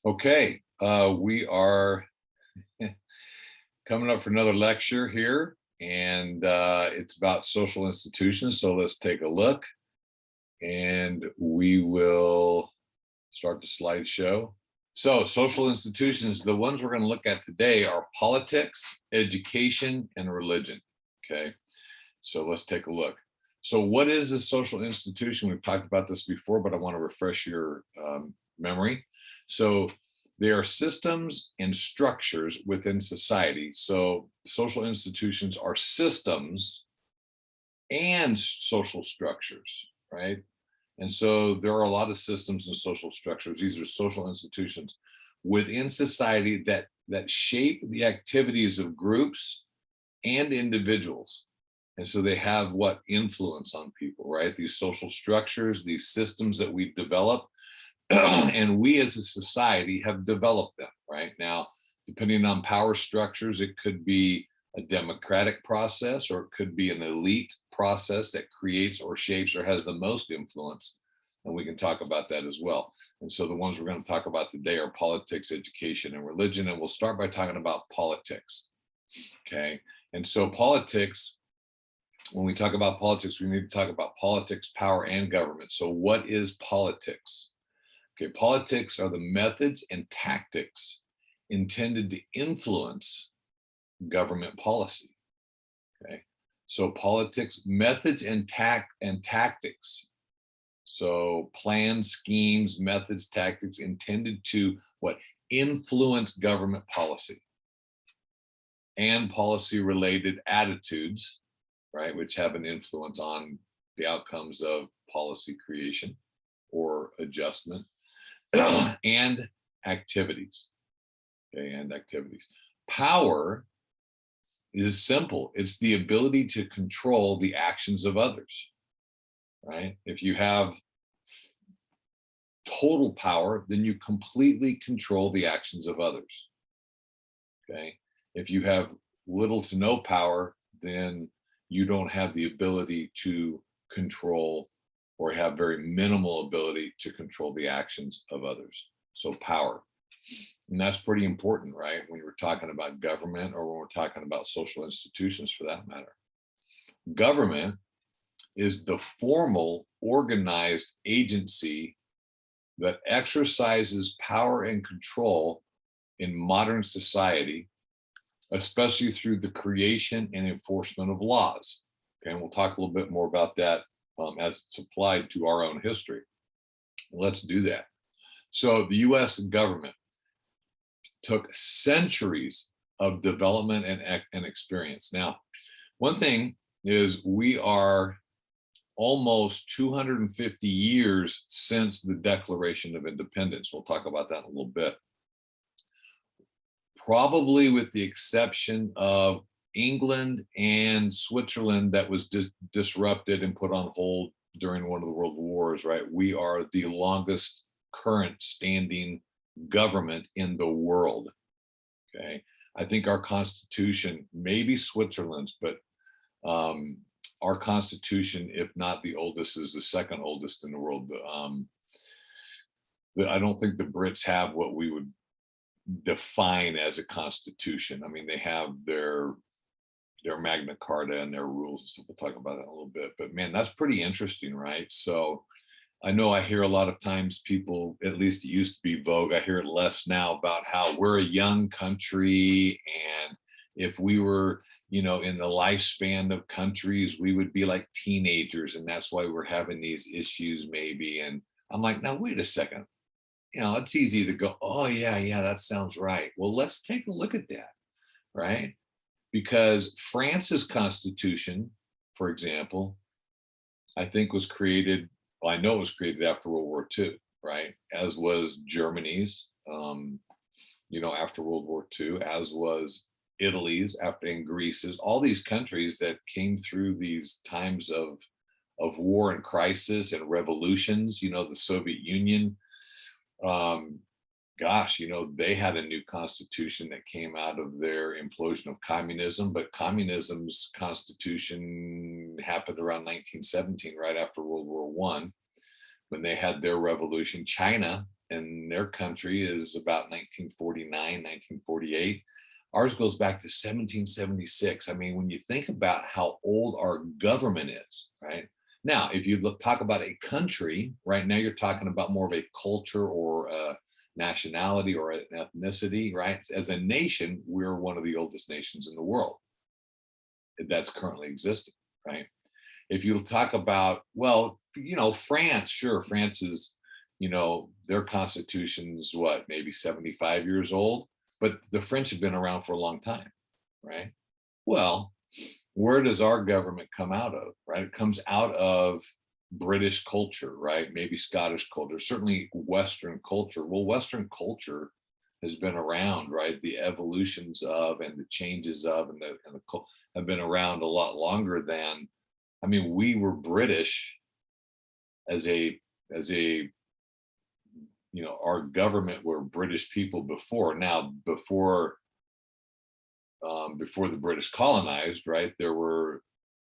Okay, we are coming up for another lecture here, and it's about social institutions. So let's take a look, and we will start the slideshow. So, social institutions, the ones we're going to look at today are politics, education, and religion. Okay, so let's take a look. So, what is a social institution? We've talked about this before, but I want to refresh your memory. So, there are systems and structures within society. So, social institutions are systems and social structures, right? And so, there are a lot of systems and social structures. These are social institutions within society that shape the activities of groups and individuals. And so they have what influence on people, right? These social structures, these systems that we've developed, and we as a society have developed them, right? Now, depending on power structures, it could be a democratic process or it could be an elite process that creates or shapes or has the most influence. And we can talk about that as well. And so the ones we're going to talk about today are politics, education, and religion. And we'll start by talking about politics. Okay. And so politics, when we talk about politics, we need to talk about politics, power, and government. So what is politics? Okay, politics are the methods and tactics intended to influence government policy. Okay, so politics, methods, and tactics. So plans, schemes, methods, tactics intended to what? Influence government policy and policy related attitudes, right, which have an influence on the outcomes of policy creation or adjustment and activities. Okay, and activities. Power is simple. It's the ability to control the actions of others, right? If you have total power, then you completely control the actions of others. Okay. If you have little to no power, then you don't have the ability to control or have very minimal ability to control the actions of others. So power. And that's pretty important, right? When we're talking about government or when we're talking about social institutions for that matter. Government is the formal organized agency that exercises power and control in modern society, especially through the creation and enforcement of laws. Okay, and we'll talk a little bit more about that as it's applied to our own history. Let's do that. So the US government took centuries of development and experience. Now, one thing is we are almost 250 years since the Declaration of Independence. We'll talk about that in a little bit. Probably with the exception of England and Switzerland that was disrupted and put on hold during one of the world wars, right? We are the longest current standing government in the world. Okay. I think our Constitution, maybe Switzerland's, but our Constitution, if not the oldest, is the second oldest in the world. I don't think the Brits have what we would define as a constitution. I mean, they have their Magna Carta and their rules and stuff. We'll talk about that in a little bit. But man, that's pretty interesting, right? So I know I hear a lot of times people, at least it used to be vogue, I hear it less now, about how we're a young country, and if we were, in the lifespan of countries, we would be like teenagers, and that's why we're having these issues maybe. And I'm like, now wait a second. It's easy to go, oh yeah, that sounds right. Well, let's take a look at that, right? Because France's constitution, for example, I think was created, well, I know it was created after World War II, right? As was Germany's, after World War II, as was Italy's after, and Greece's, all these countries that came through these times of war and crisis and revolutions, the Soviet Union, they had a new constitution that came out of their implosion of communism, but communism's constitution happened around 1917, right after World War I, when they had their revolution. China in their country is about 1949, 1948. Ours goes back to 1776. I mean, when you think about how old our government is, right? Now, if you talk about a country, right now you're talking about more of a culture or a nationality or an ethnicity, right? As a nation, we're one of the oldest nations in the world that's currently existing, right? If you talk about, well, France, sure, France is, their constitution's what, maybe 75 years old, but the French have been around for a long time, right? Well, where does our government come out of, right? It comes out of British culture, right? Maybe Scottish culture, certainly Western culture. Well, Western culture has been around, right? The evolutions of and the changes of and the have been around a lot longer than, I mean, we were British as a our government were British people before. Now, before the British colonized, right, there were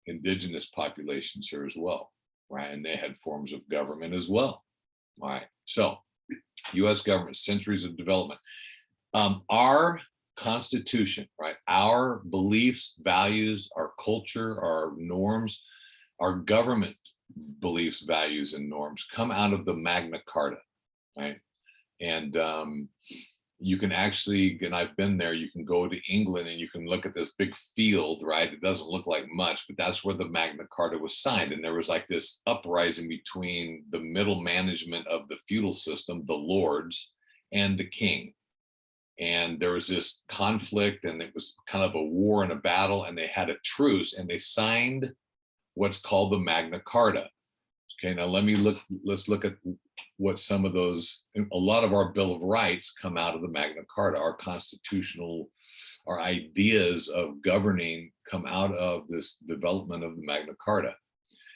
indigenous populations here as well, right? And they had forms of government as well. All right. So US government, centuries of development. Our Constitution, right? Our beliefs, values, our culture, our norms, our government beliefs, values, and norms come out of the Magna Carta, right? And you can actually, and I've been there, you can go to England and you can look at this big field, right? It doesn't look like much, but that's where the Magna Carta was signed. And there was like this uprising between the middle management of the feudal system, the lords, and the king. And there was this conflict, and it was kind of a war and a battle, and they had a truce, and they signed what's called the Magna Carta. Okay, now let's look at what some of those, a lot of our Bill of Rights come out of the Magna Carta. Our constitutional, our ideas of governing come out of this development of the Magna Carta.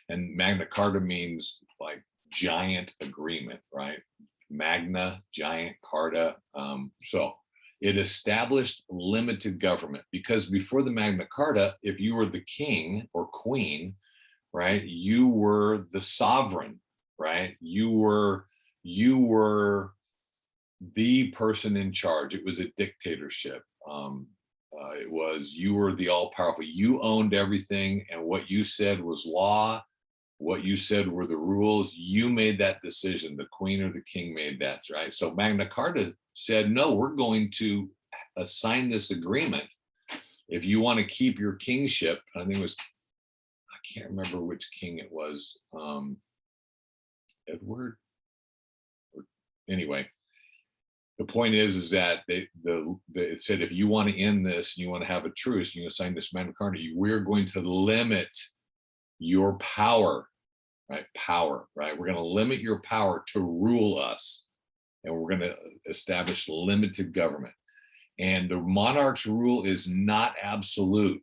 And Magna Carta means like giant agreement, right? Magna, giant, Carta. So it established limited government, because before the Magna Carta, if you were the king or queen, right, you were the sovereign, right? You were the person in charge. It was a dictatorship. You were the all powerful. You owned everything, and what you said was law. What you said were the rules. You made that decision. The queen or the king made that, right? So Magna Carta said, no, we're going to sign this agreement. If you want to keep your kingship, I think it was, I can't remember which king it was, Edward. Anyway, the point is that it said, if you want to end this and you want to have a truce, you sign this Magna Carta, we're going to limit your power, right? Power, right? We're going to limit your power to rule us, and we're going to establish limited government. And the monarch's rule is not absolute,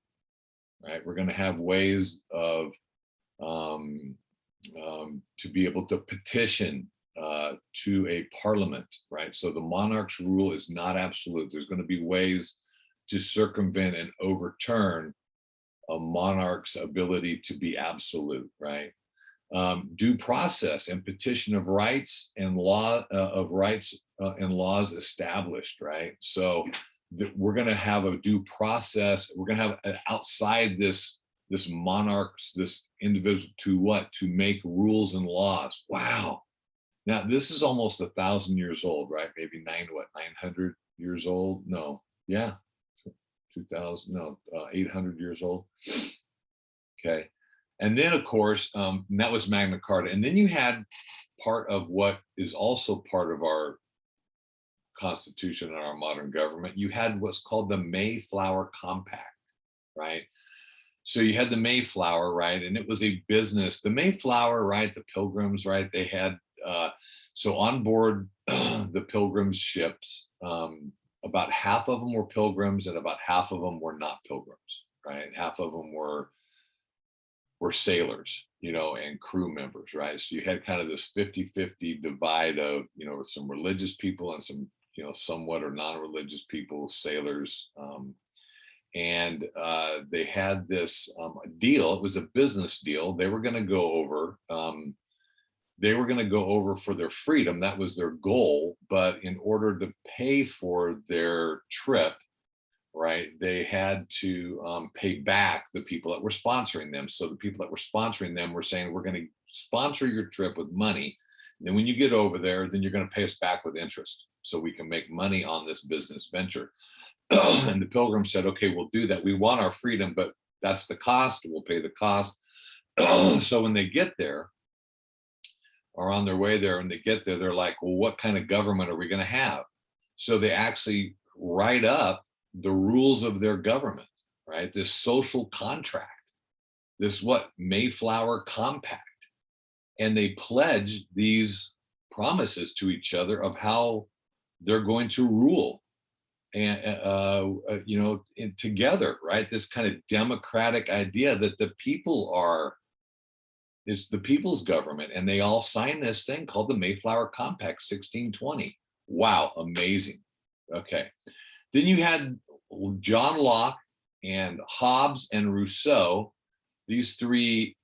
right? We're going to have ways of to be able to petition to a parliament, right? So the monarch's rule is not absolute. There's going to be ways to circumvent and overturn a monarch's ability to be absolute, right? Due process and petition of rights and law of rights and laws established, right? So we're going to have a due process. We're going to have outside this monarchs, this individual, to make rules and laws. Wow. Now this is almost 1,000 years old, right? Maybe 900 years old? No, yeah, 800 years old. Okay. And then of course, that was Magna Carta. And then you had part of what is also part of our Constitution and our modern government. You had what's called the Mayflower Compact, right? So you had the Mayflower, right? And it was a business. The Mayflower, right? The Pilgrims, right? They had, so on board the Pilgrims ships, about half of them were Pilgrims and about half of them were not Pilgrims, right? Half of them were sailors, and crew members, right? So you had kind of this 50-50 divide of, some religious people and some, somewhat or non-religious people, sailors. And they had this deal. It was a business deal. They were going to go over they were going to go over for their freedom. That was their goal. But in order to pay for their trip, right, they had to pay back the people that were sponsoring them. So the people that were sponsoring them were saying, we're going to sponsor your trip with money. And then when you get over there, then you're going to pay us back with interest so we can make money on this business venture. And the pilgrims said, okay, we'll do that. We want our freedom, but that's the cost. We'll pay the cost. So when they get there, or on their way there, and they get there, they're like, well, what kind of government are we going to have? So they actually write up the rules of their government, right? This social contract, this Mayflower Compact. And they pledge these promises to each other of how they're going to rule and together, right? This kind of democratic idea that the people is the people's government, and they all sign this thing called the Mayflower Compact, 1620. Wow, amazing. Okay, then you had John Locke and Hobbes and Rousseau, these three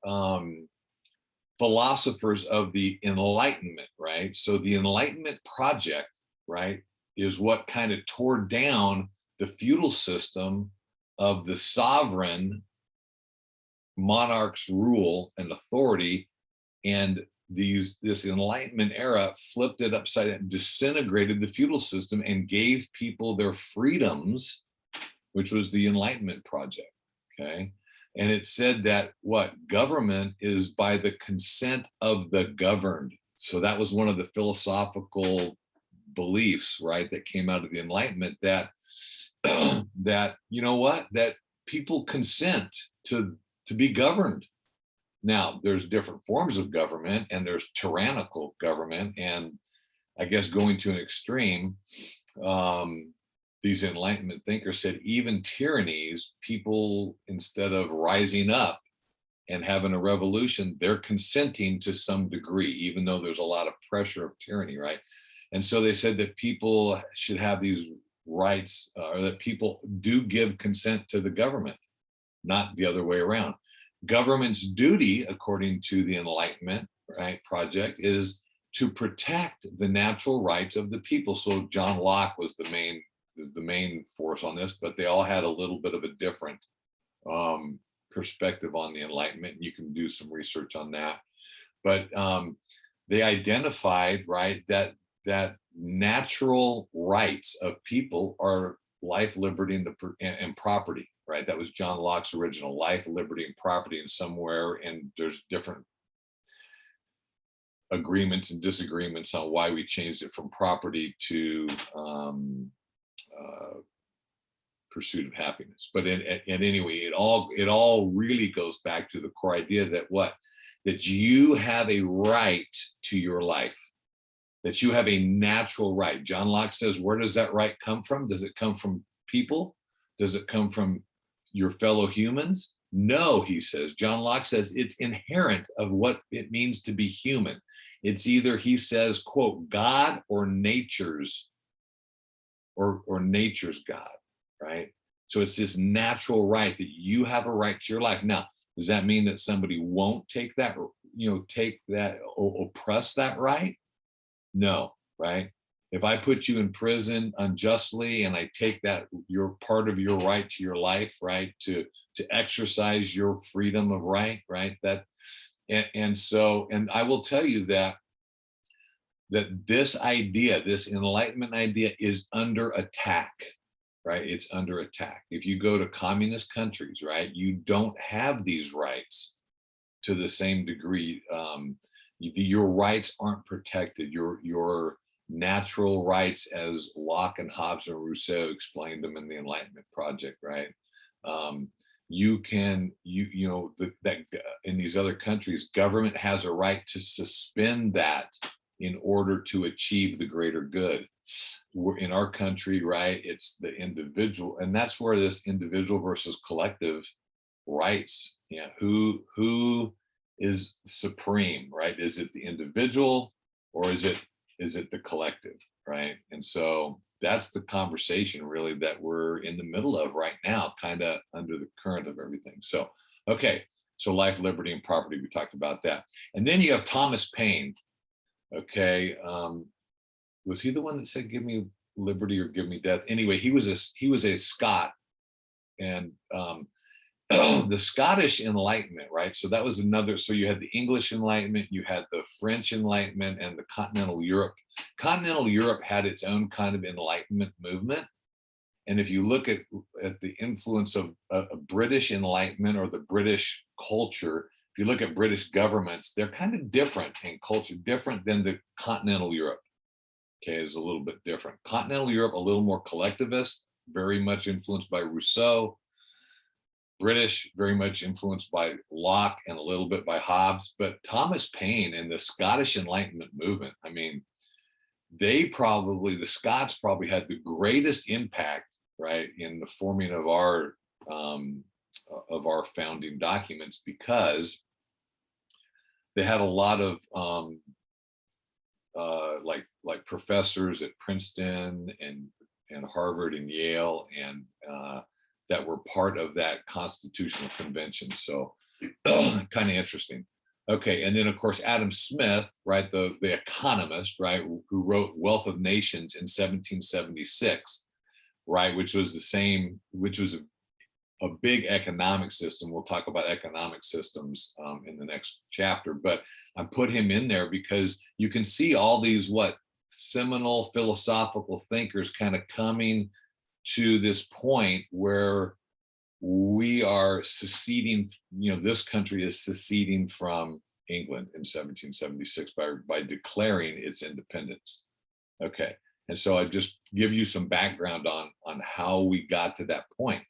philosophers of the Enlightenment, right? So the Enlightenment project, right, is what kind of tore down the feudal system of the sovereign monarch's rule and authority, and this Enlightenment era flipped it upside down, disintegrated the feudal system, and gave people their freedoms, which was the Enlightenment project. Okay, and it said that government is by the consent of the governed. So that was one of the philosophical beliefs, right, that came out of the Enlightenment, that that that people consent to be governed. Now, there's different forms of government, and there's tyrannical government, and I guess going to an extreme, these Enlightenment thinkers said even tyrannies, people, instead of rising up and having a revolution, they're consenting to some degree, even though there's a lot of pressure of tyranny, right? And so they said that people should have these rights, or that people do give consent to the government, not the other way around. Government's duty, according to the Enlightenment, right, project, is to protect the natural rights of the people. So John Locke was the main force on this, but they all had a little bit of a different perspective on the Enlightenment, and you can do some research on that. But they identified, right, that natural rights of people are life, liberty, and property, right? That was John Locke's original: life, liberty, and property. And somewhere, and there's different agreements and disagreements on why we changed it from property to pursuit of happiness. But anyway, it all really goes back to the core idea that you have a right to your life, that you have a natural right. John Locke says, where does that right come from? Does it come from people? Does it come from your fellow humans? No, he says. John Locke says it's inherent of what it means to be human. It's either, he says, quote, God or nature's, or nature's God, right? So it's this natural right that you have a right to your life. Now, does that mean that somebody won't take that, oppress that right? No, right? If I put you in prison unjustly and I take that, you're part of your right to your life, right? To exercise your freedom of right? That, and I will tell you that this idea, this Enlightenment idea, is under attack, right? It's under attack. If you go to communist countries, right, you don't have these rights to the same degree. Your rights aren't protected. Your natural rights, as Locke and Hobbes and Rousseau explained them in the Enlightenment project, right? That in these other countries, government has a right to suspend that in order to achieve the greater good. In our country, right, it's the individual, and that's where this individual versus collective rights, who is supreme, right? Is it the individual, or is it the collective, right? And so that's the conversation really that we're in the middle of right now, kind of under the current of everything. So Okay, so life, liberty, and property, we talked about that. And then you have Thomas Paine. Okay, was he the one that said, "Give me liberty or give me death"? Anyway, he was a Scot, and the Scottish Enlightenment, right? So that was another. So you had the English Enlightenment, you had the French Enlightenment, and the Continental Europe. Continental Europe had its own kind of Enlightenment movement. And if you look at the influence of a British Enlightenment or the British culture, if you look at British governments, they're kind of different in culture, different than the Continental Europe. Okay, is a little bit different. Continental Europe, a little more collectivist, very much influenced by Rousseau. British, very much influenced by Locke and a little bit by Hobbes. But Thomas Paine and the Scottish Enlightenment movement, I mean, the Scots probably had the greatest impact, right, in the forming of our founding documents, because they had a lot of like professors at Princeton and Harvard and Yale, and that were part of that constitutional convention. So kind of interesting. Okay, and then of course Adam Smith, right, the economist, right, who wrote Wealth of Nations in 1776, right, which was a big economic system. We'll talk about economic systems in the next chapter, but I put him in there because you can see all these seminal philosophical thinkers kind of coming to this point where we are seceding, this country is seceding from England in 1776 by declaring its independence. Okay, and so I just give you some background on how we got to that point.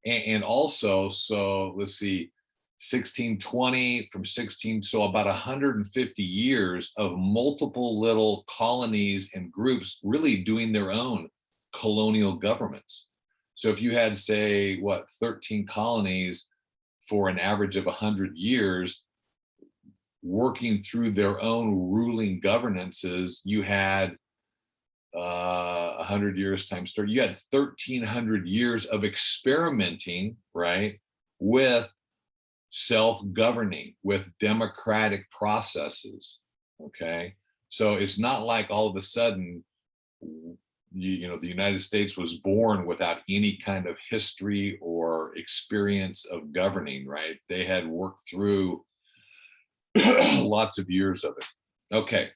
And also, so let's see, 1620 from 16, so about 150 years of multiple little colonies and groups really doing their own colonial governments. So if you had, say, 13 colonies for an average of 100 years working through their own ruling governances, you had 100 years times 30, you had 1,300 years of experimenting, right, with self-governing, with democratic processes. Okay, so it's not like all of a sudden, the United States was born without any kind of history or experience of governing, right? They had worked through lots of years of it. Okay,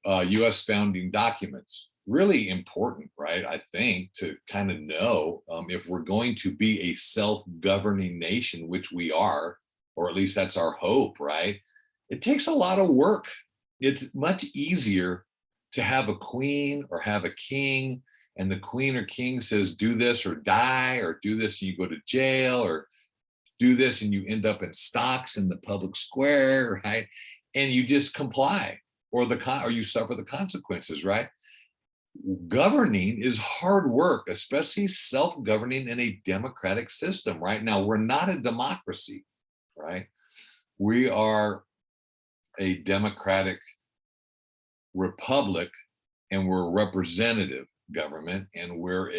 US founding documents, really important, right? I think to kind of know if we're going to be a self-governing nation, which we are, or at least that's our hope, right? It takes a lot of work. It's much easier to have a queen or have a king, and the queen or king says, do this or die, or do this and you go to jail, or do this and you end up in stocks in the public square, right? And you just comply, or you suffer the consequences, right? Governing is hard work, especially self-governing in a democratic system. Right now, we're not a democracy, right? We are a democratic republic, and we're a representative government, and we're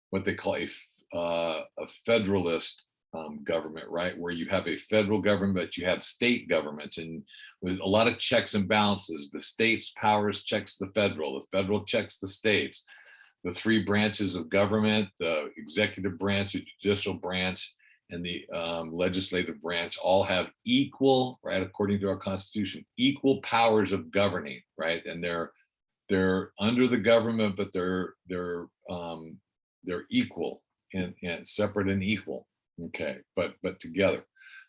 what they call a federalist government, right? Where you have a federal government, but you have state governments, and with a lot of checks and balances. The state's powers checks the federal checks the states. The three branches of government, the executive branch, the judicial branch, and the legislative branch, all have equal, right, according to our Constitution, equal powers of governing, right? And they're under the government, but they're equal and separate and equal. Okay, but together.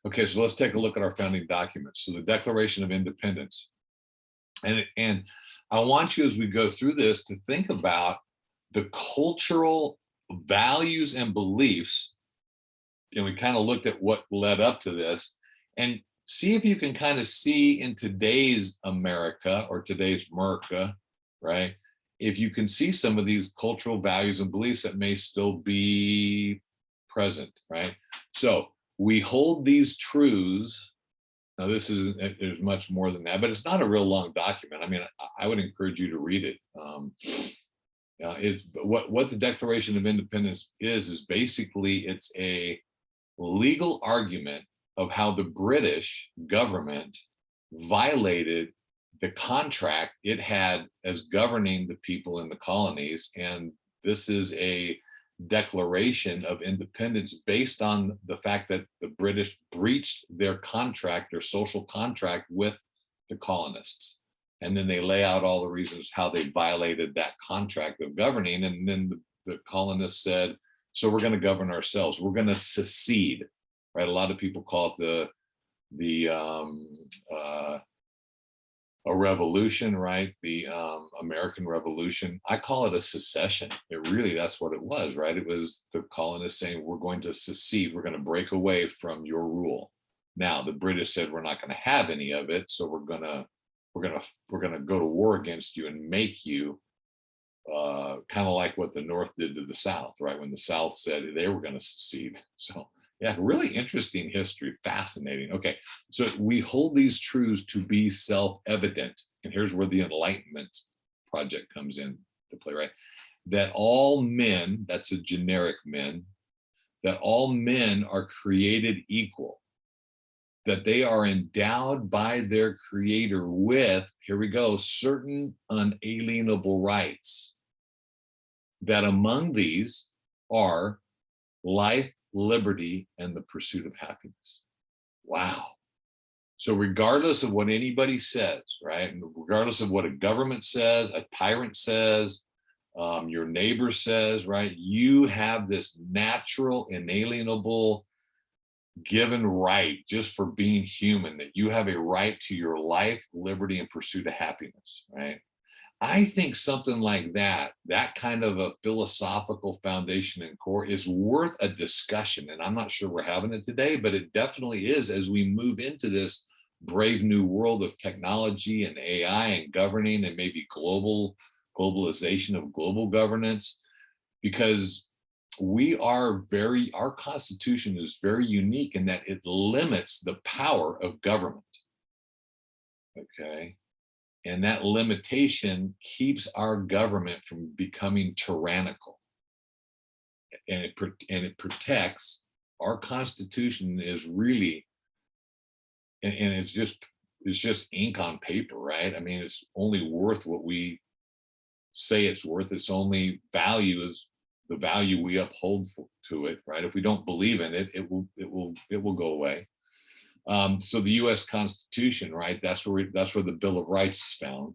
Okay, so let's take a look at our founding documents. So the Declaration of Independence, and I want you, as we go through this, to think about the cultural values and beliefs. And we kind of looked at what led up to this, and see if you can kind of see in today's America, or today's America, right? If you can see some of these cultural values and beliefs that may still be present, right? So we hold these truths. Now there's much more than that, but it's not a real long document. I mean, I would encourage you to read it. What the Declaration of Independence is basically, it's a legal argument of how the British government violated the contract it had as governing the people in the colonies. And this is a declaration of independence based on the fact that the British breached their contract, their social contract with the colonists. And then they lay out all the reasons how they violated that contract of governing. And then the colonists said, so we're going to govern ourselves. We're going to secede, right? A lot of people call it a revolution, right? The American Revolution. I call it a secession. It really, that's what it was, right? It was the colonists saying, we're going to secede. We're going to break away from your rule. Now, the British said, we're not going to have any of it. So we're going to go to war against you and make you kind of like what the North did to the South, right? When the South said they were going to secede. So yeah, really interesting history, fascinating. Okay, so we hold these truths to be self-evident. And here's where the Enlightenment project comes in to play, right? That all men, that's a generic men, that all men are created equal, that they are endowed by their creator with, here we go, certain unalienable rights, that among these are life, liberty, and the pursuit of happiness. Wow. So regardless of what anybody says, right, and regardless of what a government says, a tyrant says, your neighbor says, right, you have this natural, inalienable, given right just for being human, that you have a right to your life, liberty, and pursuit of happiness, right? I think something like that kind of a philosophical foundation and core is worth a discussion. And I'm not sure we're having it today, but it definitely is as we move into this brave new world of technology and AI and governing and maybe globalization of global governance, because our Constitution is very unique in that it limits the power of government. Okay. And that limitation keeps our government from becoming tyrannical. And it protects, our Constitution is really, and it's just ink on paper, right? I mean, it's only worth what we say it's worth. Its only value is the value we uphold to it, right? If we don't believe in it, it will go away. So the U.S. Constitution, right? That's where the Bill of Rights is found.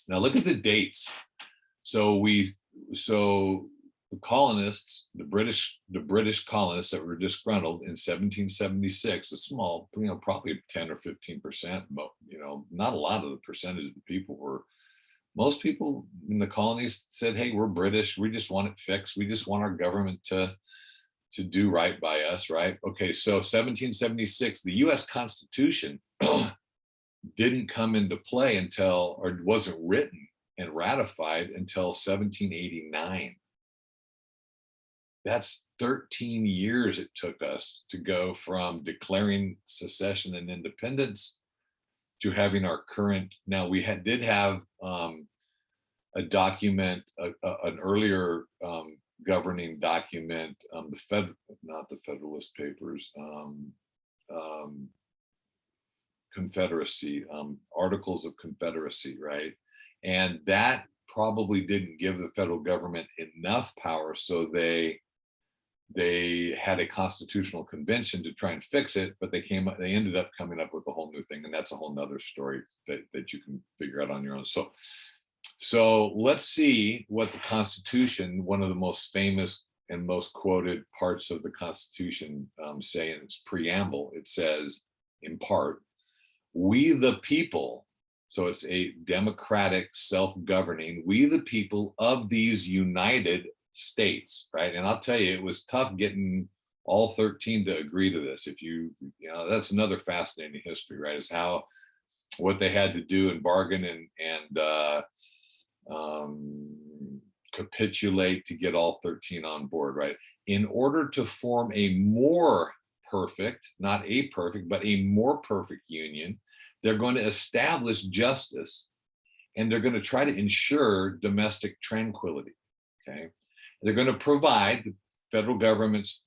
Now look at the dates. So the colonists, the British colonists that were disgruntled in 1776, a small, probably 10 or 15%, not a lot of the percentage of the people were. Most people in the colonies said, hey, we're British. We just want it fixed. We just want our government to do right by us, right? Okay, so 1776, the US Constitution didn't come into play until, or wasn't written and ratified until 1789. That's 13 years it took us to go from declaring secession and independence to having our current, now we did have a document, an earlier governing document, not the Federalist Papers, Confederacy, Articles of Confederacy, right? And that probably didn't give the federal government enough power, so they had a constitutional convention to try and fix it, but they ended up coming up with a whole new thing, and that's a whole nother story that you can figure out on your own. So let's see what the Constitution, one of the most famous and most quoted parts of the Constitution, say in its preamble. It says, in part, we the people, so it's a democratic, self-governing, we the people of these United States, right? And I'll tell you, it was tough getting all 13 to agree to this. That's another fascinating history, right? Is what they had to do and bargain and capitulate to get all 13 on board, right? In order to form a more perfect, not a perfect, but a more perfect union, they're going to establish justice and they're going to try to ensure domestic tranquility, okay? They're going to provide, the federal government's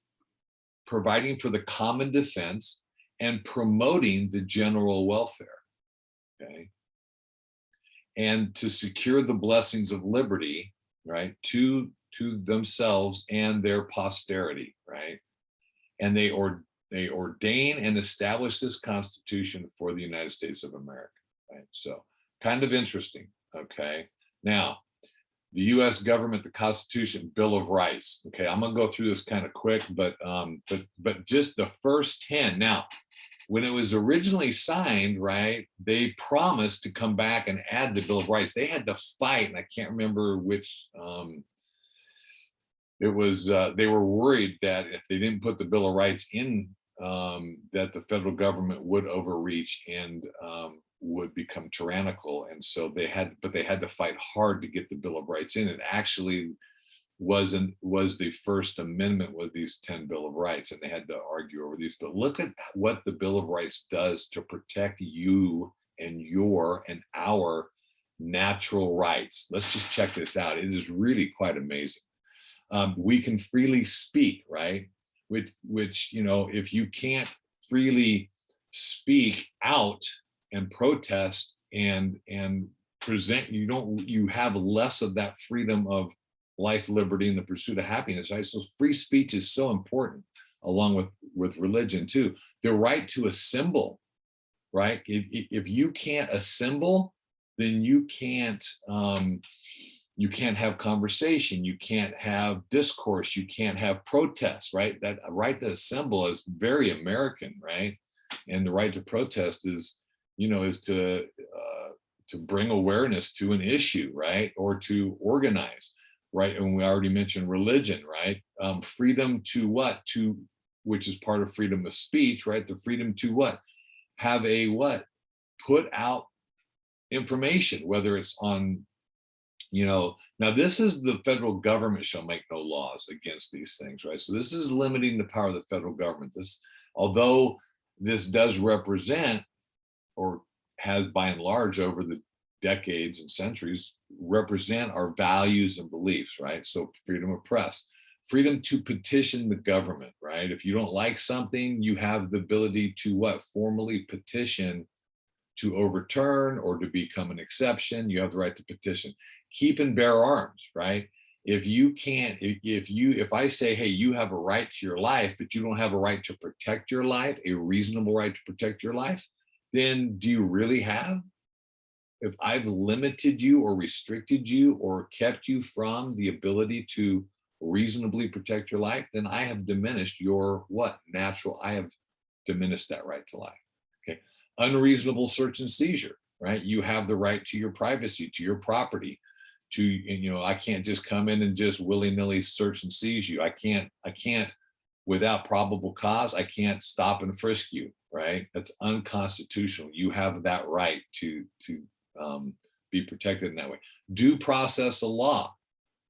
providing for the common defense, and promoting the general welfare. Okay. And to secure the blessings of liberty, right, to themselves and their posterity, right? And they ordain and establish this Constitution for the United States of America, right? So kind of interesting, okay? Now, the US government, the Constitution, Bill of Rights. Okay, I'm gonna go through this kind of quick, but just the first 10. Now, when it was originally signed, right, they promised to come back and add the Bill of Rights. They had to fight, and I can't remember which, it was, they were worried that if they didn't put the Bill of Rights in, that the federal government would overreach and would become tyrannical. And so they had to fight hard to get the Bill of Rights in. It actually was the First Amendment with these 10 Bill of Rights, and they had to argue over these. But look at what the Bill of Rights does to protect you and your and our natural rights. Let's just check this out. It is really quite amazing. We can freely speak, right? Which, you know, if you can't freely speak out and protest and present, you have less of that freedom of life, liberty, and the pursuit of happiness, right? So free speech is so important, along with religion too. The right to assemble, right? If you can't assemble, then you can't have conversation, you can't have discourse, you can't have protests, right? That right to assemble is very American, right? And the right to protest is, you know, is to bring awareness to an issue, right? Or to organize, right? And we already mentioned religion, right? Freedom to what? Which is part of freedom of speech, right? The freedom to what? Have a what? Put out information, whether it's on, you know, now this is the federal government shall make no laws against these things, right? So this is limiting the power of the federal government. This, although this does represent, or has by and large over the decades and centuries, represent our values and beliefs, right? So freedom of press, freedom to petition the government, right? If you don't like something, you have the ability to what? Formally petition to overturn or to become an exception. You have the right to petition. Keep and bear arms, right? If you can't, if I say, hey, you have a right to your life, but you don't have a right to protect your life, a reasonable right to protect your life, then do you really have? If I've limited you or restricted you or kept you from the ability to reasonably protect your life, then I have diminished your what? Natural, I have diminished that right to life. Okay. Unreasonable search and seizure, right? You have the right to your privacy, to your property, to, you know, I can't just come in and just willy-nilly search and seize you. I can't without probable cause, I can't stop and frisk you, right? That's unconstitutional. You have that right to be protected in that way. Due process of law,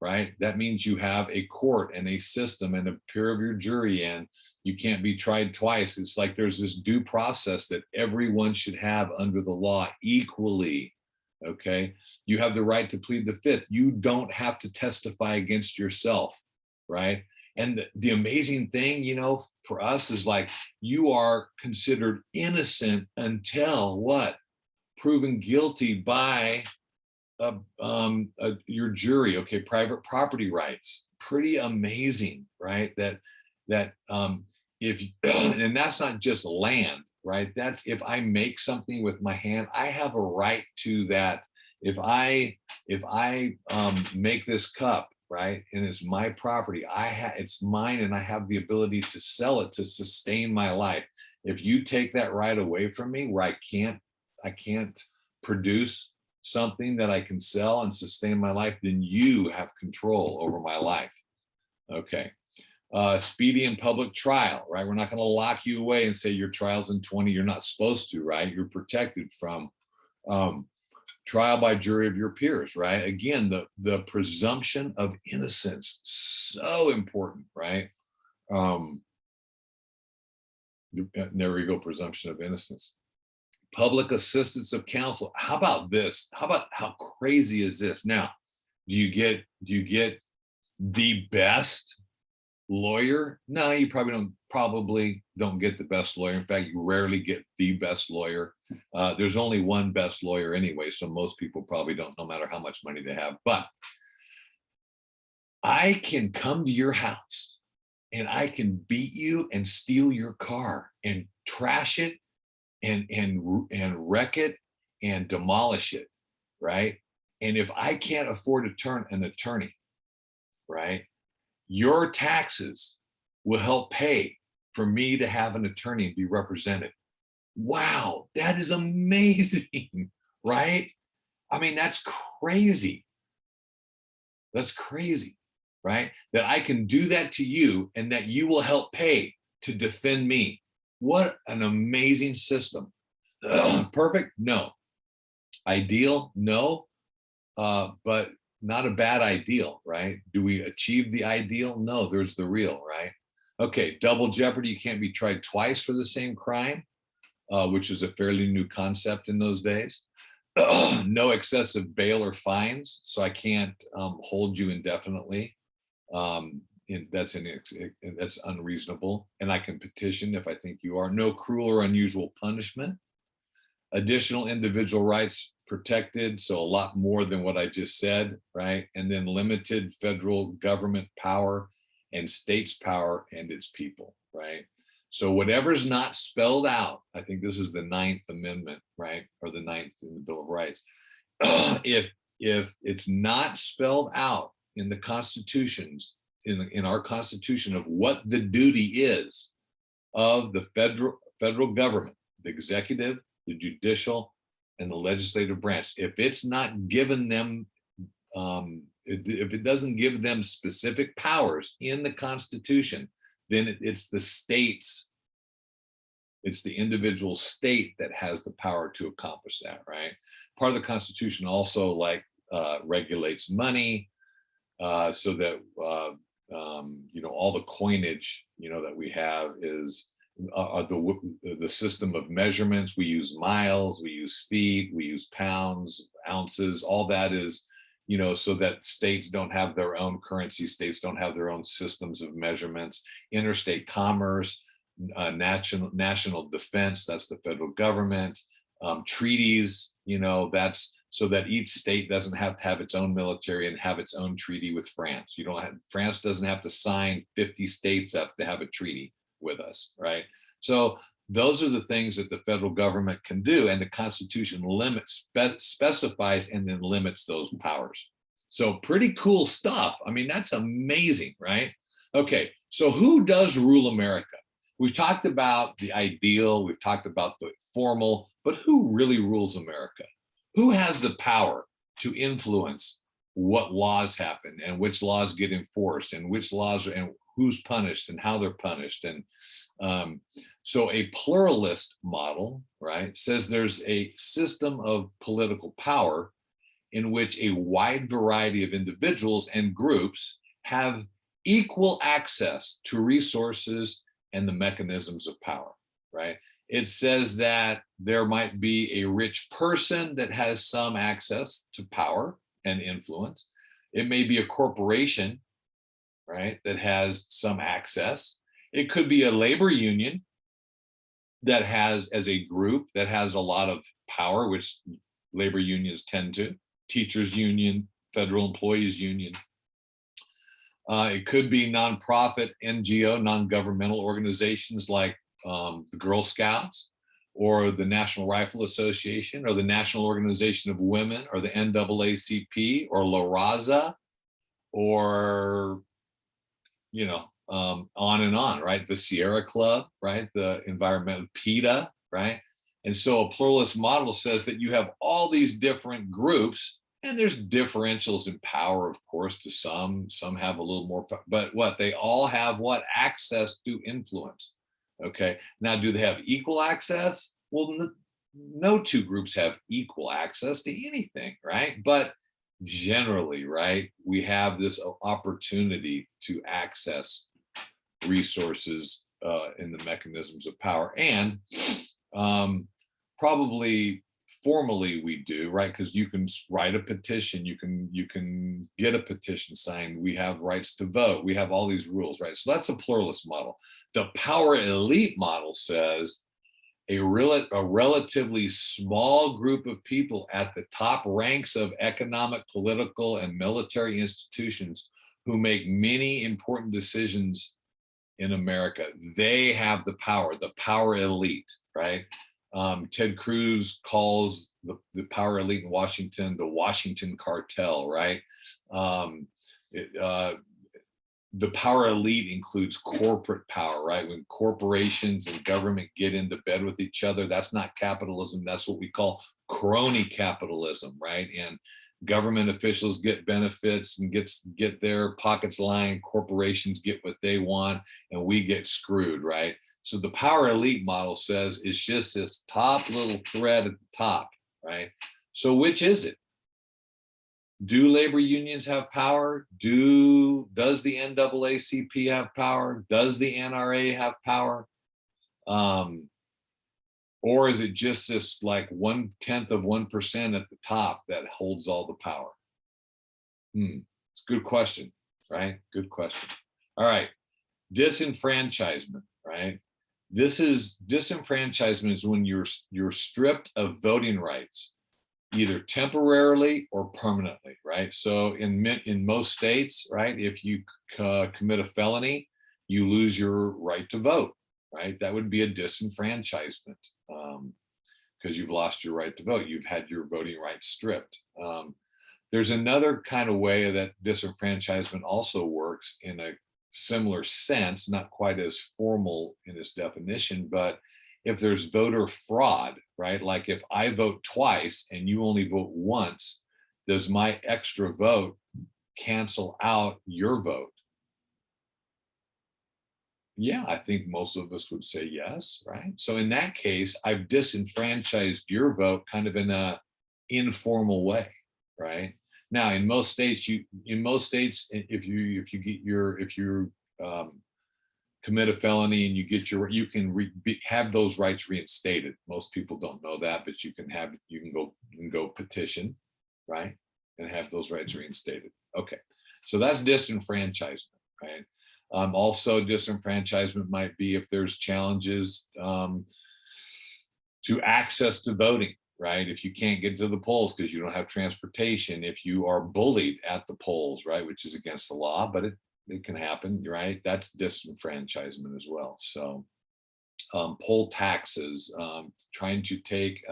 right? That means you have a court and a system and a peer of your jury, and you can't be tried twice. It's like there's this due process that everyone should have under the law equally, okay? You have the right to plead the fifth. You don't have to testify against yourself, right? And the amazing thing, you know, for us is like, you are considered innocent until what? Proven guilty by your jury. Okay, private property rights, pretty amazing, right? That if and that's not just land, right? That's if I make something with my hand, I have a right to that. If I make this cup, right, and it's my property, it's mine, and I have the ability to sell it to sustain my life. If you take that right away from me, where I can't produce something that I can sell and sustain my life, then you have control over my life. Okay. Speedy and public trial, right? We're not going to lock you away and say your trial's in 20. You're not supposed to, right? You're protected from trial by jury of your peers, right? Again, the presumption of innocence, so important, right? There we go, presumption of innocence. Public assistance of counsel. How about this? How crazy is this? Now, do you get the best lawyer? No, you probably don't probably don't get the best lawyer. In fact, you rarely get the best lawyer. There's only one best lawyer anyway, so most people probably don't, no matter how much money they have. But I can come to your house and I can beat you and steal your car and trash it and wreck it and demolish it, right? And if I can't afford to turn an attorney, right, your taxes will help pay for me to have an attorney and be represented. Wow, that is amazing, right? I mean, that's crazy. That's crazy, right? That I can do that to you and that you will help pay to defend me. What an amazing system. Perfect? No. Ideal? No. But not a bad ideal, right? Do we achieve the ideal? No, there's the real, right? Okay, double jeopardy. You can't be tried twice for the same crime, which is a fairly new concept in those days. No excessive bail or fines, so I can't hold you indefinitely. That's unreasonable, and I can petition if I think you are. No cruel or unusual punishment. Additional individual rights protected, so a lot more than what I just said, right? And then limited federal government power and states' power and its people, right? So whatever's not spelled out, I think this is the 9th Amendment, right? Or the 9th in the Bill of Rights. If it's not spelled out in the constitutions, in our Constitution, of what the duty is of the federal government, the executive, the judicial, and the legislative branch, if it's not given them, if it doesn't give them specific powers in the Constitution, then it's the states, it's the individual state that has the power to accomplish that, right? Part of the Constitution also regulates money, so that all the coinage that we have is the system of measurements. We use miles, we use feet, we use pounds, ounces. All that is, so that states don't have their own currency, states don't have their own systems of measurements. Interstate commerce, national defense, that's the federal government. Treaties, that's so that each state doesn't have to have its own military and have its own treaty with France. France doesn't have to sign 50 states up to have a treaty with us, right? So those are the things that the federal government can do, and the Constitution specifies and then limits those powers. So pretty cool stuff. I mean, that's amazing, right? Okay, so who does rule America? We've talked about the ideal, we've talked about the formal, but who really rules America? Who has the power to influence what laws happen and which laws get enforced and which laws and who's punished and how they're punished? And so a pluralist model, right, says there's a system of political power in which a wide variety of individuals and groups have equal access to resources and the mechanisms of power, right? It says that there might be a rich person that has some access to power and influence. It may be a corporation, right, that has some access. It could be a labor union that has, as a group, that has a lot of power, which labor unions tend to. Teachers union, federal employees union. It could be nonprofit, NGO, non-governmental organizations like the Girl Scouts or the National Rifle Association or the National Organization of Women or the NAACP or La Raza, or on and on, right? The Sierra Club, right? The environmental PETA, right? And so a pluralist model says that you have all these different groups, and there's differentials in power, of course, to some have a little more, but what they all have, what access to influence. Okay, now do they have equal access? Well, no two groups have equal access to anything, right? But generally, right, we have this opportunity to access resources in the mechanisms of power. And probably formally we do, right? Because you can write a petition, you can get a petition signed, we have rights to vote, we have all these rules, right? So that's a pluralist model. The power elite model says a relatively small group of people at the top ranks of economic, political, and military institutions who make many important decisions in America. They have the power elite, right? Ted Cruz calls the power elite in Washington the Washington cartel, right? The power elite includes corporate power, right? When corporations and government get into bed with each other, that's not capitalism. That's what we call crony capitalism, right? And government officials get benefits and get their pockets lined. Corporations get what they want, and we get screwed, right? So the power elite model says it's just this top little thread at the top, right? So which is it? Do labor unions have power? Does the NAACP have power? Does the NRA have power? Or is it just this like 1/10 of 1% at the top that holds all the power? It's a good question, right? Good question. All right, disenfranchisement, right? Disenfranchisement is when you're stripped of voting rights, either temporarily or permanently, right? So in most states, right, if you commit a felony, you lose your right to vote, right? That would be a disenfranchisement because you've lost your right to vote. You've had your voting rights stripped. There's another kind of way that disenfranchisement also works in a similar sense, not quite as formal in its definition, but if there's voter fraud, right? Like if I vote twice and you only vote once, does my extra vote cancel out your vote? Yeah, I think most of us would say yes, right? So in that case, I've disenfranchised your vote kind of in a informal way, right? Now, in most states, if you commit a felony and you can have those rights reinstated. Most people don't know that, but you can go petition, right, and have those rights reinstated. Okay, so that's disenfranchisement, right? Also, disenfranchisement might be if there's challenges to access to voting, right? If you can't get to the polls because you don't have transportation, if you are bullied at the polls, right, which is against the law, but it can happen, right? That's disenfranchisement as well. So poll taxes, trying to take,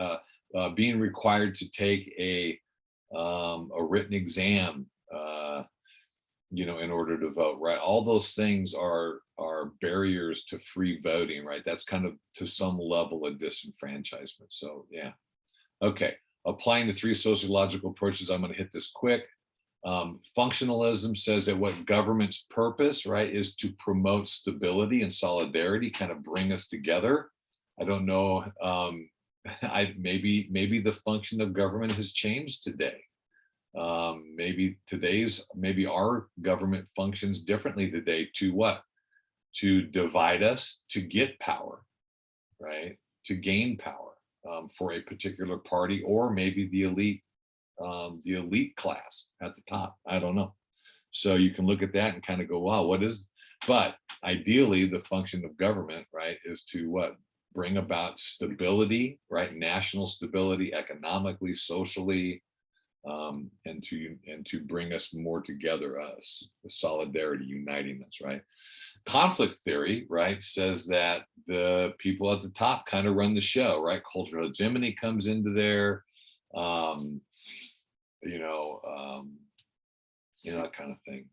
being required to take a written exam, in order to vote, right? All those things are barriers to free voting, right? That's kind of to some level of disenfranchisement. So yeah, okay. Applying the 3 sociological approaches, I'm going to hit this quick. Functionalism says that what government's purpose, right, is to promote stability and solidarity, kind of bring us together. I don't know. Maybe the function of government has changed today. Maybe our government functions differently today to what? To divide us, to get power, right? To gain power for a particular party, or maybe the elite class at the top. I don't know. So you can look at that and kind of go, wow, but ideally the function of government, right, is to what? Bring about stability, right? National stability, economically, socially, and to bring us more together, solidarity, uniting us, right? Conflict theory, right, says that the people at the top kind of run the show, right? Cultural hegemony comes into there, that kind of thing.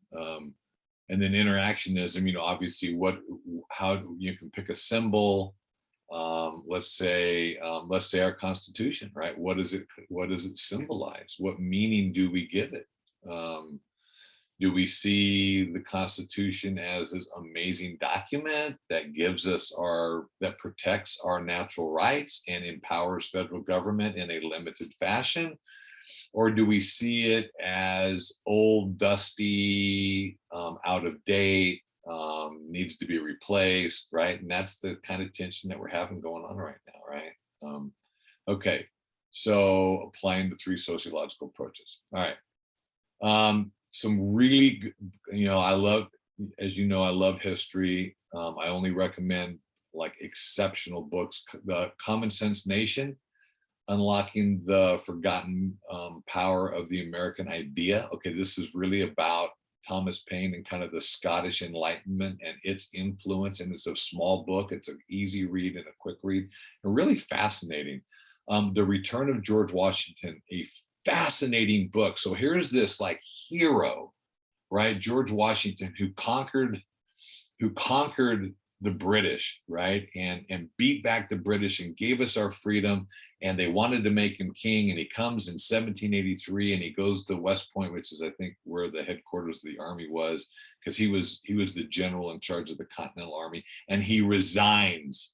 And then interactionism, obviously how you can pick a symbol. Let's say our Constitution, right? What does it symbolize? What meaning do we give it? Do we see the Constitution as this amazing document that that protects our natural rights and empowers federal government in a limited fashion? Or do we see it as old, dusty, out of date, needs to be replaced, right? And that's the kind of tension that we're having going on right now, right? Okay, So applying the 3 sociological approaches. All right. Some really, I love, as you know, I love history. I only recommend like exceptional books. The Common Sense Nation, Unlocking the Forgotten Power of the American Idea. Okay, this is really about Thomas Paine and kind of the Scottish Enlightenment and its influence. And it's a small book. It's an easy read and a quick read, and really fascinating. The Return of George Washington, a fascinating book. So here's this like hero, right? George Washington, who conquered the British, right? And beat back the British and gave us our freedom. And they wanted to make him king. And he comes in 1783 and he goes to West Point, which is, I think, where the headquarters of the army was, because he was the general in charge of the Continental Army. And he resigns.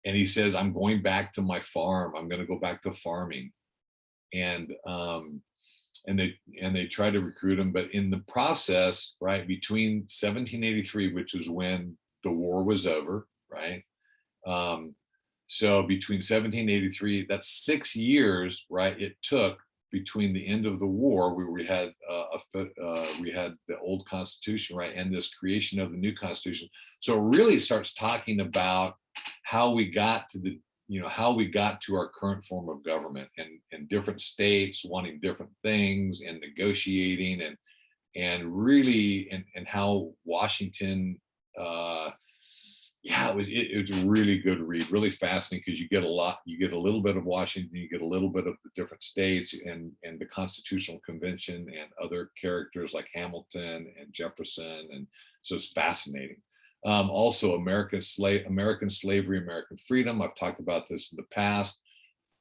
And he says, I'm going back to my farm. I'm going to go back to farming. And they try to recruit him, but in the process, right, between 1783, which is when the war was over, right? So between 1783, that's 6 years, right? It took between the end of the war, where we had the old Constitution, right, and this creation of the new Constitution. So it really starts talking about how we got to how we got to our current form of government, and different states wanting different things and negotiating, and really, and how Washington, it was a really good read, really fascinating, because you get a little bit of Washington, you get a little bit of the different states and the Constitutional Convention and other characters like Hamilton and Jefferson. And so it's fascinating. Also American slavery, American freedom. I've talked about this in the past.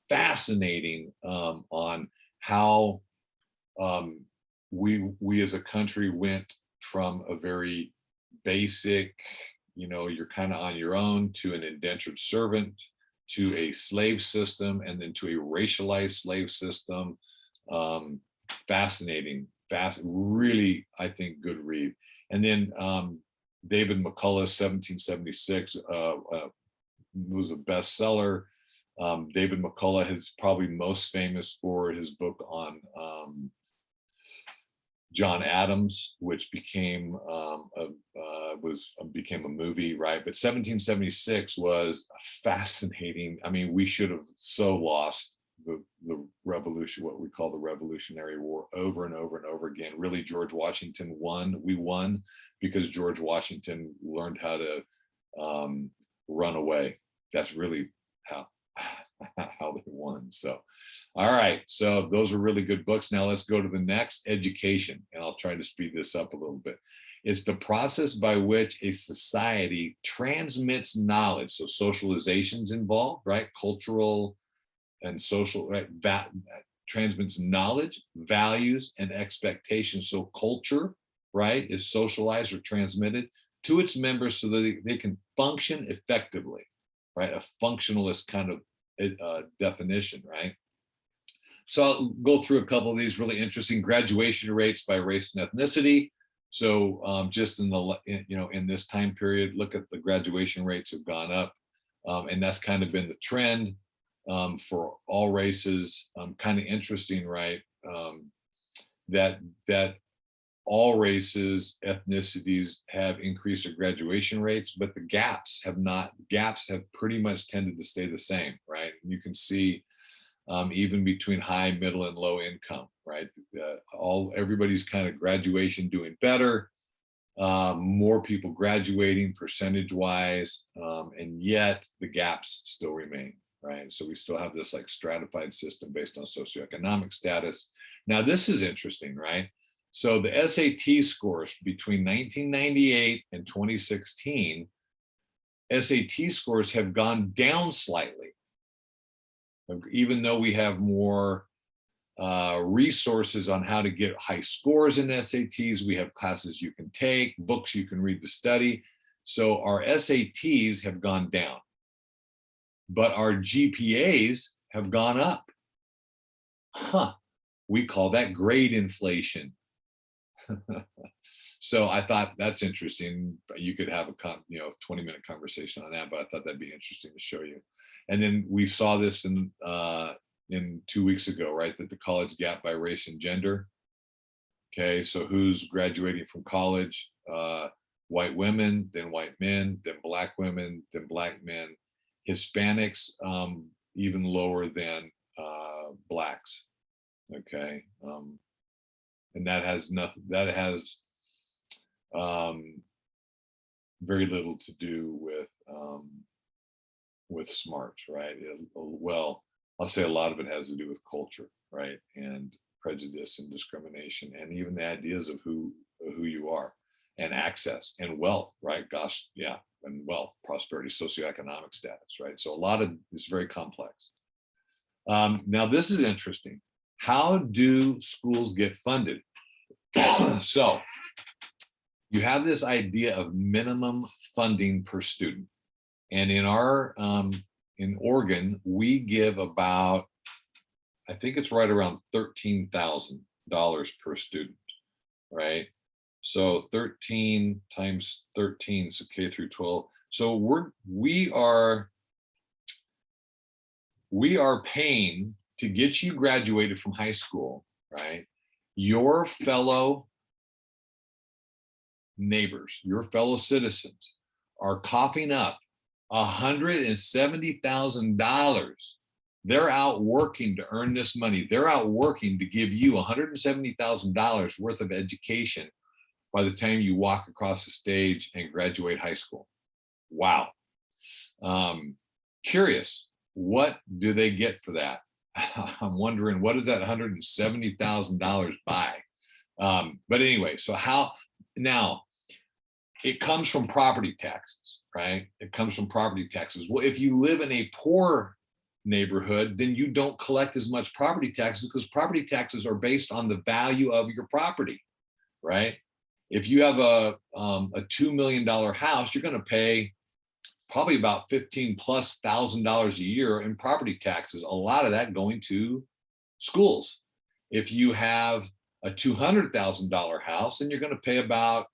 Fascinating on how we as a country went from a very basic, you're kind of on your own, to an indentured servant, to a slave system, and then to a racialized slave system. Fascinating, really, I think, good read. And then David McCullough's 1776 was a bestseller. David McCullough is probably most famous for his book on John Adams, which became a movie, right? But 1776 was fascinating. I mean, we should have so lost the revolution, what we call the Revolutionary War, over and over and over again. Really, George Washington won. We won because George Washington learned how to run away. That's really how they won. So, all right. So those are really good books. Now let's go to the next, education. And I'll try to speed this up a little bit. It's the process by which a society transmits knowledge. So socialization's involved, right? Cultural and social, right? Transmits knowledge, values, and expectations. So culture, right, is socialized or transmitted to its members so that they can function effectively, right? A functionalist kind of definition, right? So I'll go through a couple of these really interesting. Graduation rates by race and ethnicity. So just in this time period, look at the graduation rates have gone up, and that's kind of been the trend for all races. Kind of interesting, right? That all races, ethnicities have increased their graduation rates, but the gaps have not. Gaps have pretty much tended to stay the same, right? You can see even between high, middle, and low income, right? Everybody's kind of graduation doing better, more people graduating percentage-wise, and yet the gaps still remain, right? So we still have this like stratified system based on socioeconomic status. Now this is interesting, right? So the SAT scores between 1998 and 2016, SAT scores have gone down slightly. Even though we have more resources on how to get high scores in SATs, we have classes you can take, books you can read to study. So our SATs have gone down, but our GPAs have gone up. We call that grade inflation. So I thought that's interesting. You could have a 20-minute conversation on that, but I thought that'd be interesting to show you. And then we saw this in in 2 weeks ago, right? That the college gap by race and gender. Okay, so who's graduating from college? White women, then white men, then black women, then black men. Hispanics, even lower than blacks. Okay, and that has nothing. That has very little to do with smarts, right? Well, I'll say a lot of it has to do with culture, right, and prejudice and discrimination, and even the ideas of who you are, and access and wealth, right? Gosh, yeah, and wealth, prosperity, socioeconomic status, right? So a lot of it's very complex. Now this is interesting. How do schools get funded? So you have this idea of minimum funding per student. And in our, in Oregon, we give about, I think it's right around $13,000 per student, right? So 13 times 13, so K through 12. So we are paying to get you graduated from high school, right? Your fellow neighbors, your fellow citizens are coughing up $170,000. They're out working to earn this money. They're out working to give you $170,000 worth of education by the time you walk across the stage and graduate high school. Wow. Curious, what do they get for that? I'm wondering, what does that $170,000 buy? But anyway, so how, now it comes from property taxes, right? It comes from property taxes. Well, if you live in a poor neighborhood, then you don't collect as much property taxes because property taxes are based on the value of your property, right? If you have a $2 million house, you're going to pay probably about $15,000+ a year in property taxes. A lot of that going to schools. If you have a $200,000 house, then you're going to pay about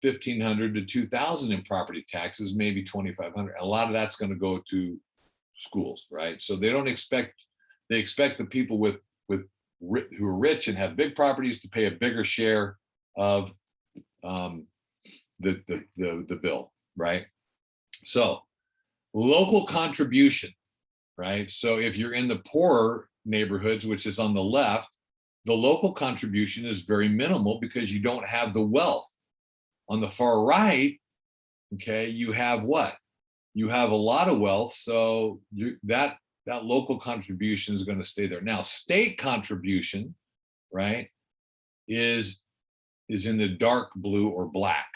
$1,500 to $2,000 in property taxes, maybe $2,500. A lot of that's going to go to schools, right? So they don't expect, they expect the people who are rich and have big properties to pay a bigger share of the bill, right? So local contribution, right? So if you're in the poorer neighborhoods, which is on the left, the local contribution is very minimal because you don't have the wealth. On the far right, okay, you have what? You have a lot of wealth, so that local contribution is going to stay there. Now, state contribution, right, is in the dark blue or black,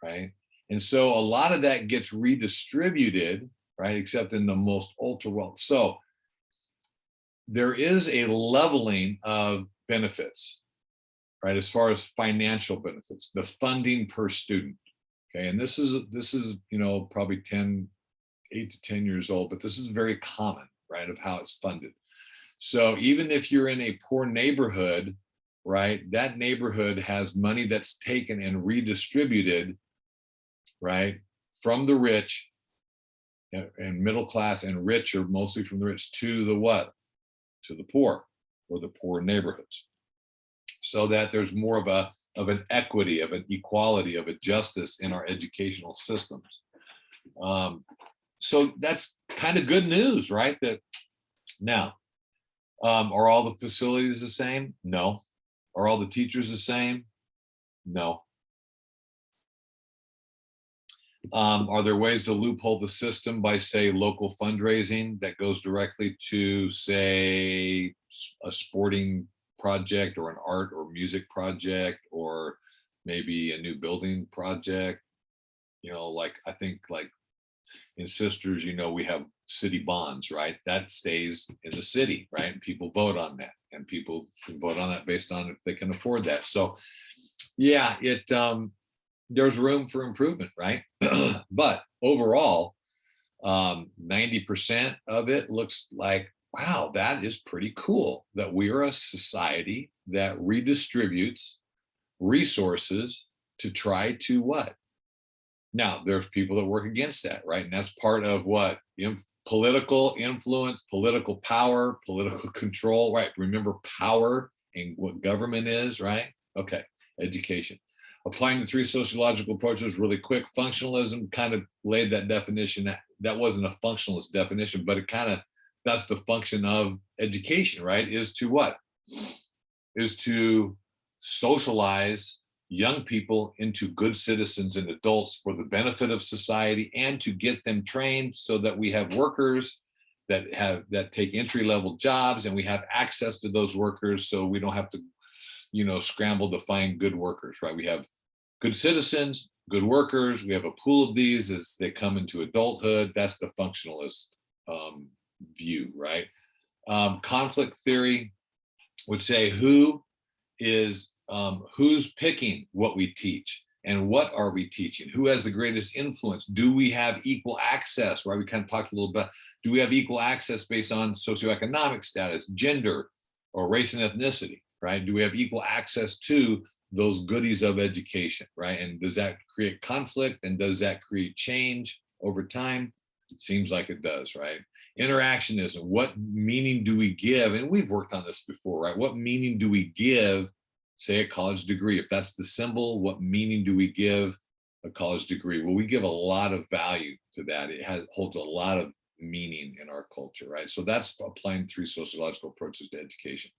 right? And so a lot of that gets redistributed, right, except in the most ultra wealth. So there is a leveling of benefits, right, as far as financial benefits, the funding per student, okay? And this is, you know, probably 8 to 10 years old, but this is very common, right, of how it's funded. So even if you're in a poor neighborhood, right, that neighborhood has money that's taken and redistributed, right, from the rich and middle class and richer, mostly from the rich, to the what? To the poor, or the poor neighborhoods, so that there's more of an equity, of an equality, of a justice in our educational systems. So that's kind of good news, right? That now, are all the facilities the same? No. Are all the teachers the same? No. Are there ways to loophole the system by, say, local fundraising that goes directly to, say, a sporting project or an art or music project, or maybe a new building project? You know, like, I think like in Sisters, you know, we have city bonds, right? That stays in the city, right? And people vote on that, and people can vote on that based on if they can afford that. So yeah, there's room for improvement, right? But overall, 90% of it looks like, wow, that is pretty cool that we are a society that redistributes resources to try to what? Now, there's people that work against that, right? And that's part of what political influence, political power, political control, right? Remember power and what government is, right? Okay, education. Applying the three sociological approaches really quick. Functionalism kind of laid that definition. That wasn't a functionalist definition, but it kind of, that's the function of education, right? Is to what? Is to socialize young people into good citizens and adults for the benefit of society, and to get them trained so that we have workers that take entry-level jobs, and we have access to those workers, so we don't have to, you know, scramble to find good workers, right? We have good citizens, good workers. We have a pool of these as they come into adulthood. That's the functionalist view, right? Conflict theory would say who's picking what we teach, and what are we teaching? Who has the greatest influence? Do we have equal access, right? We kind of talked a little bit. Do we have equal access based on socioeconomic status, gender, or race and ethnicity, right? Do we have equal access to those goodies of education, right? And does that create conflict, and does that create change over time? It seems like it does, right? Interactionism, what meaning do we give? And we've worked on this before, right? What meaning do we give, say, a college degree? If that's the symbol, what meaning do we give a college degree? Well, we give a lot of value to that. It holds a lot of meaning in our culture, right? So that's applying three sociological approaches to education.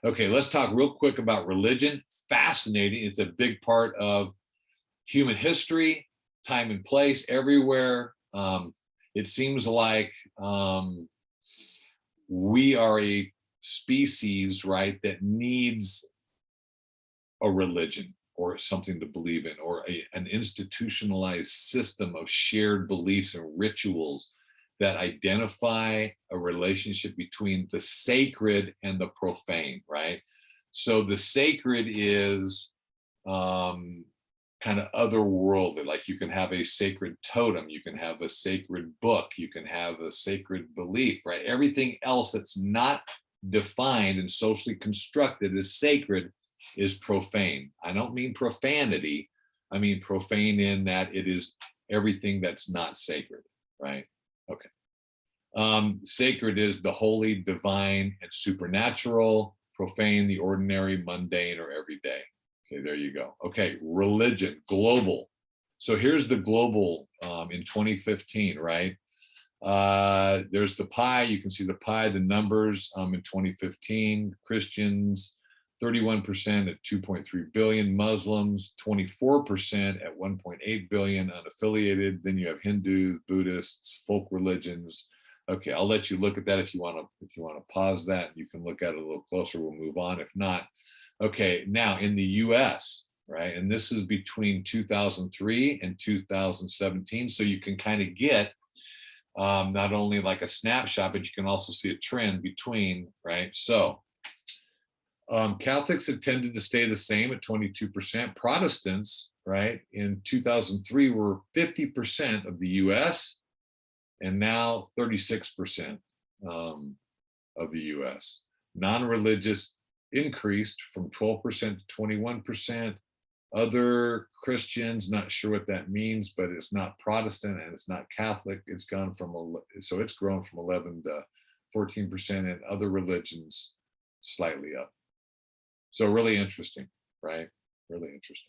Okay, let's talk real quick about religion. Fascinating. It's a big part of human history, time and place, everywhere. It seems like we are a species, right, that needs a religion or something to believe in, or an institutionalized system of shared beliefs and rituals that identify a relationship between the sacred and the profane, right? So the sacred is kind of otherworldly, like you can have a sacred totem, you can have a sacred book, you can have a sacred belief, right? Everything else that's not defined and socially constructed as sacred is profane. I don't mean profanity, I mean profane in that it is everything that's not sacred, right? Okay. Sacred is the holy, divine, and supernatural. Profane, the ordinary, mundane, or everyday. Okay, there you go. Okay, religion, global. So here's the global in 2015, right? There's the pie. You can see the pie, the numbers in 2015. Christians, 31% at 2.3 billion. Muslims, 24% at 1.8 billion. Unaffiliated. Then you have Hindus, Buddhists, folk religions. Okay, I'll let you look at that if you want to pause that. You can look at it a little closer. We'll move on. If not, okay. Now in the U.S., right, and this is between 2003 and 2017, so you can kind of get not only like a snapshot, but you can also see a trend between, right? So Catholics have tended to stay the same at 22%. Protestants, right, in 2003 were 50% of the U.S., and now 36% of the US. Non-religious increased from 12% to 21%. Other Christians, not sure what that means, but it's not Protestant and it's not Catholic. It's gone from, so it's grown from 11 to 14%, and other religions slightly up. So really interesting, right? Really interesting.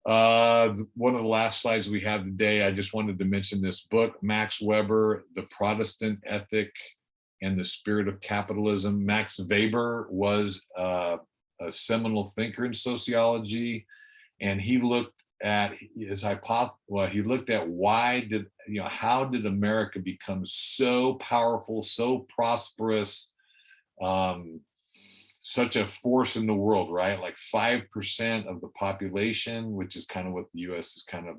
One of the last slides we have today, I just wanted to mention this book, Max Weber, The Protestant Ethic and the Spirit of Capitalism. Max Weber was a seminal thinker in sociology, and he looked at his hypothesis. Well, he looked at how did America become so powerful, so prosperous, such a force in the world, right? Like 5% of the population, which is kind of what the US has kind of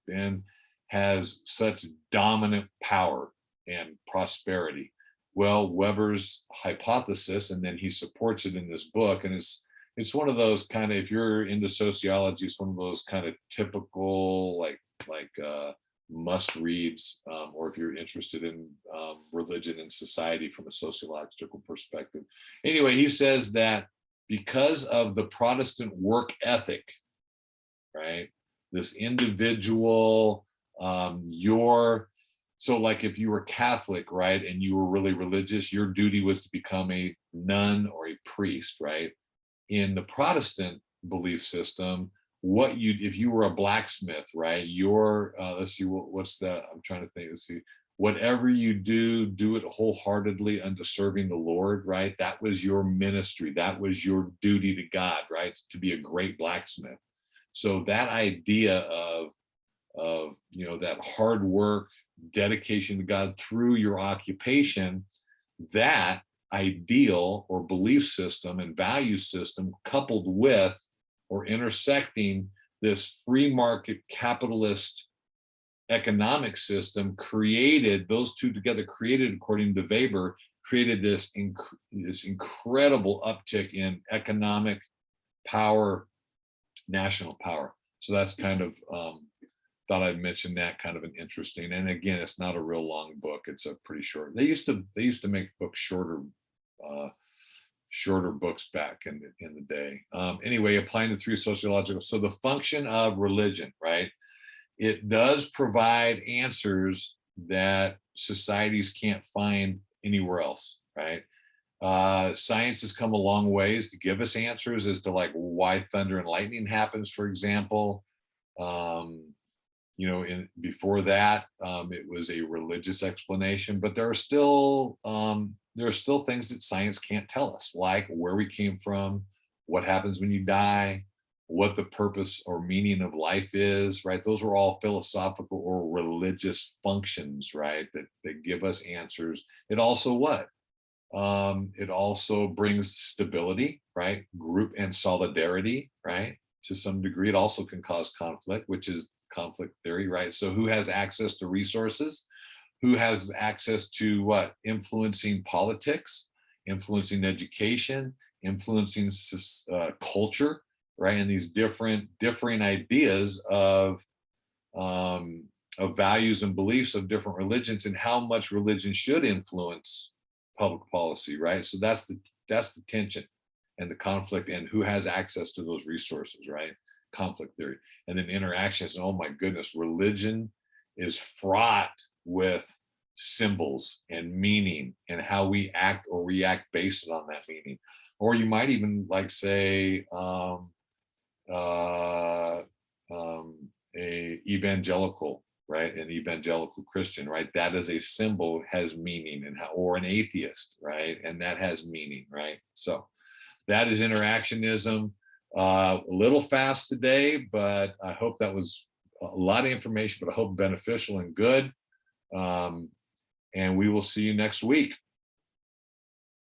been, has such dominant power and prosperity. Well, Weber's hypothesis, and then he supports it in this book, and it's one of those kind of, if you're into sociology, it's one of those kind of typical like must reads, or if you're interested in religion and society from a sociological perspective. Anyway, he says that because of the Protestant work ethic, right, this individual, your So like if you were Catholic, right, and you were really religious, your duty was to become a nun or a priest, right? In the Protestant belief system, what you, if you were a blacksmith, right, your let's see, what's that, I'm trying to think, let's see, whatever you do, do it wholeheartedly unto serving the Lord, right? That was your ministry, that was your duty to God, right, to be a great blacksmith. So that idea of that hard work, dedication to God through your occupation, that ideal or belief system and value system, coupled with or intersecting this free market capitalist economic system, created, those two together created, according to Weber, created this incredible uptick in economic power, national power. So that's kind of thought I'd mention that, kind of an interesting, and again, it's not a real long book. It's a pretty short. They used to make books shorter, shorter books back in the day. Anyway, applying the three sociological. So the function of religion, right? It does provide answers that societies can't find anywhere else, right? Science has come a long ways to give us answers as to like why thunder and lightning happens, for example. Before that, it was a religious explanation, but there are still things that science can't tell us, like where we came from, what happens when you die, what the purpose or meaning of life is, right? Those are all philosophical or religious functions, right? That give us answers. It also what? It also brings stability, right? Group and solidarity, right? To some degree, it also can cause conflict, which is conflict theory, right? So who has access to resources? Who has access to what? Influencing politics, influencing education, influencing culture, right? And these differing ideas of values and beliefs of different religions, and how much religion should influence public policy, right? So that's the tension and the conflict, and who has access to those resources, right? Conflict theory. And then interactions. Oh my goodness, religion is fraught with symbols and meaning, and how we act or react based on that meaning. Or you might even like say a evangelical, right? An evangelical Christian, right? That is a symbol, has meaning, and how, or an atheist, right? And that has meaning, right? So that is interactionism. A little fast today, but I hope that was a lot of information, but I hope beneficial and good. And we will see you next week.